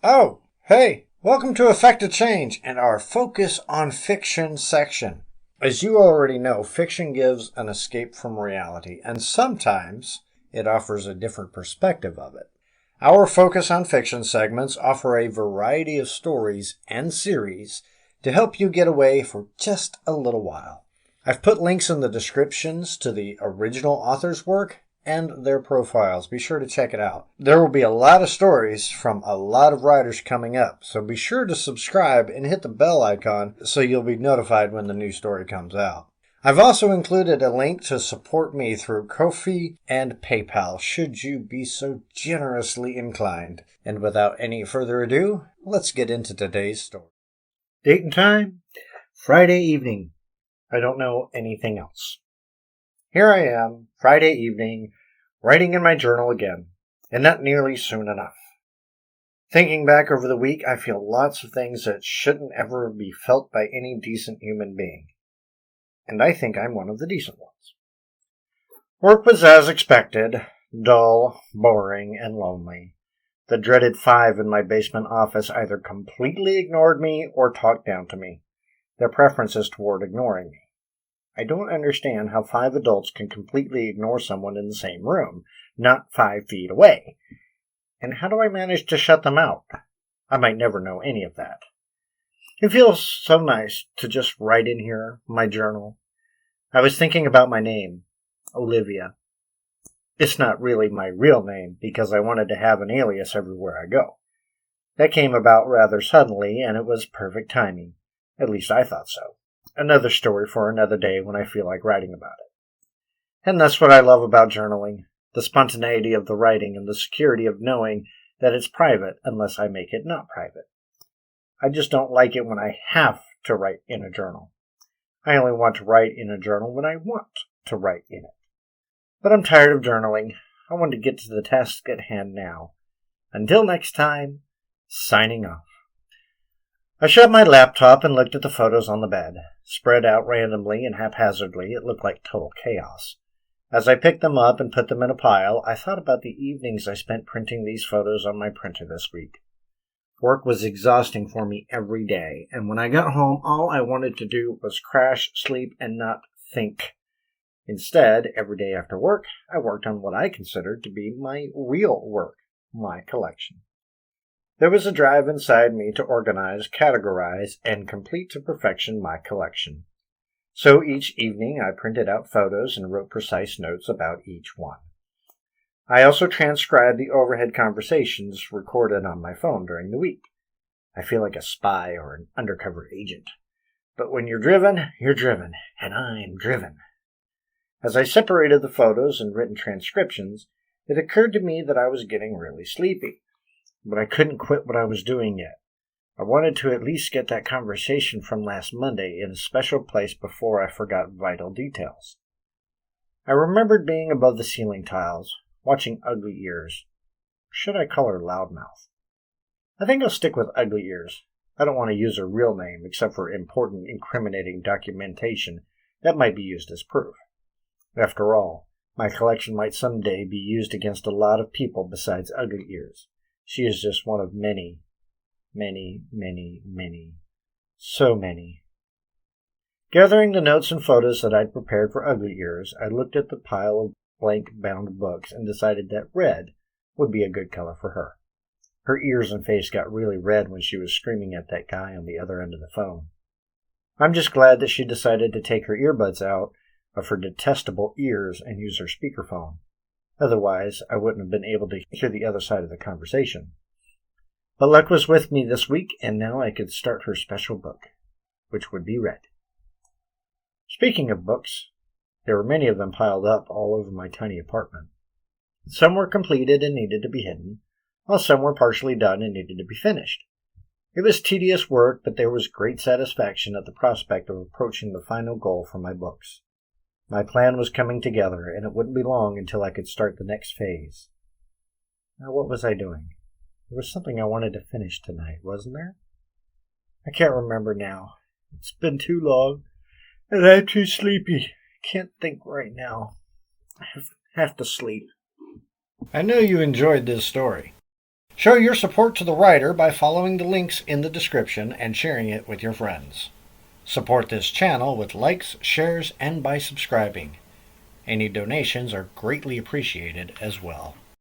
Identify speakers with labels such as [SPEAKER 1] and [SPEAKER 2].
[SPEAKER 1] Oh, hey, welcome to Effective Change and our Focus on Fiction section. As you already know, fiction gives an escape from reality, and sometimes it offers a different perspective of it. Our Focus on Fiction segments offer a variety of stories and series to help you get away for just a little while. I've put links in the descriptions to the original author's work and their profiles. Be sure to check it out. There will be a lot of stories from a lot of writers coming up, so be sure to subscribe and hit the bell icon so you'll be notified when the new story comes out. I've also included a link to support me through Ko-fi and PayPal, should you be so generously inclined. And without any further ado, let's get into today's story. Date and time, Friday evening. I don't know anything else. Here I am, Friday evening, writing in my journal again, and not nearly soon enough. Thinking back over the week, I feel lots of things that shouldn't ever be felt by any decent human being. And I think I'm one of the decent ones. Work was as expected, dull, boring, and lonely. The dreaded 5 in my basement office either completely ignored me or talked down to me. Their preference is toward ignoring me. I don't understand how 5 adults can completely ignore someone in the same room, not 5 feet away. And how do I manage to shut them out? I might never know any of that. It feels so nice to just write in here, my journal. I was thinking about my name, Olivia. It's not really my real name because I wanted to have an alias everywhere I go. That came about rather suddenly, and it was perfect timing. At least I thought so. Another story for another day when I feel like writing about it. And that's what I love about journaling, the spontaneity of the writing and the security of knowing that it's private unless I make it not private. I just don't like it when I have to write in a journal. I only want to write in a journal when I want to write in it. But I'm tired of journaling. I want to get to the task at hand now. Until next time, signing off. I shut my laptop and looked at the photos on the bed. Spread out randomly and haphazardly, it looked like total chaos. As I picked them up and put them in a pile, I thought about the evenings I spent printing these photos on my printer this week. Work was exhausting for me every day, and when I got home, all I wanted to do was crash, sleep, and not think. Instead, every day after work, I worked on what I considered to be my real work, my collection. There was a drive inside me to organize, categorize, and complete to perfection my collection. So each evening I printed out photos and wrote precise notes about each one. I also transcribed the overhead conversations recorded on my phone during the week. I feel like a spy or an undercover agent. But when you're driven, and I'm driven. As I separated the photos and written transcriptions, it occurred to me that I was getting really sleepy. But I couldn't quit what I was doing yet. I wanted to at least get that conversation from last Monday in a special place before I forgot vital details. I remembered being above the ceiling tiles, watching Ugly Ears. Or should I call her Loudmouth? I think I'll stick with Ugly Ears. I don't want to use her real name except for important incriminating documentation that might be used as proof. After all, my collection might someday be used against a lot of people besides Ugly Ears. She is just one of many, so many. Gathering the notes and photos that I'd prepared for Ugly Ears, I looked at the pile of blank-bound books and decided that red would be a good color for her. Her ears and face got really red when she was screaming at that guy on the other end of the phone. I'm just glad that she decided to take her earbuds out of her detestable ears and use her speakerphone. Otherwise, I wouldn't have been able to hear the other side of the conversation. But luck was with me this week, and now I could start her special book, which would be red. Speaking of books, there were many of them piled up all over my tiny apartment. Some were completed and needed to be hidden, while some were partially done and needed to be finished. It was tedious work, but there was great satisfaction at the prospect of approaching the final goal for my books. My plan was coming together, and it wouldn't be long until I could start the next phase. Now, what was I doing? There was something I wanted to finish tonight, wasn't there? I can't remember now. It's been too long, and I'm too sleepy. Can't think right now. I have to sleep. I know you enjoyed this story. Show your support to the writer by following the links in the description and sharing it with your friends. Support this channel with likes, shares, and by subscribing. Any donations are greatly appreciated as well.